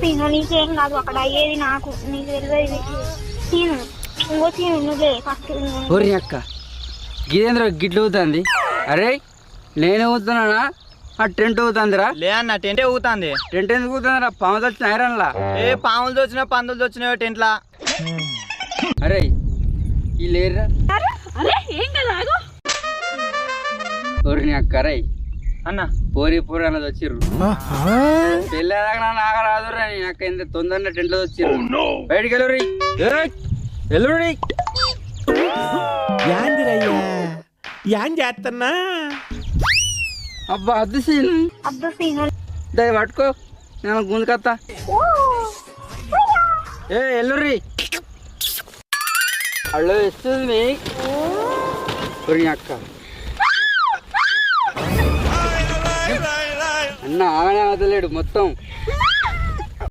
Scene నీకేం కాదు అక్కడ అయ్యేది నాకు నీకు తెలియదు సీను ఇంకో సీను నువ్వే ఫస్ట్ ఓరి అక్క గిదేంద్ర గిట్లు ఊతుంది అరే నేను ఊతున్నానా ఆ టెంట్ ఊతుందిరా లే అన్న టెంటే ఊగుతుంది. టెంట్ ఎందుకు ఊతుందిరా పాములు వచ్చిన ఐరన్లా ఏ పాములు వచ్చినా పందులు వచ్చినాయో టెంట్లా. అరే ఈ లేరురా ఓరి అక్క అరే అన్న పోరి పోరి అన్నది వచ్చిర్రు పెళ్ళేదాకా నాకు రాదురా నీ అక్క ఇంత తొందరగా టెంట్లో వచ్చిర్రు బయటికి వెళ్ళుర్రి వెళ్ళుర్రి యాందిరయ్యా యాన్ చేస్తున్నా అబ్బా అద్దు సీను అబ్దు సీను దాన్ని పట్టుకో నేను గుంజుకత్తా ఏ ఎల్లుర్రి అళ్ళు ఇస్తుంది మీ అక్క అన్న ఆగనే వదలేడు మొత్తం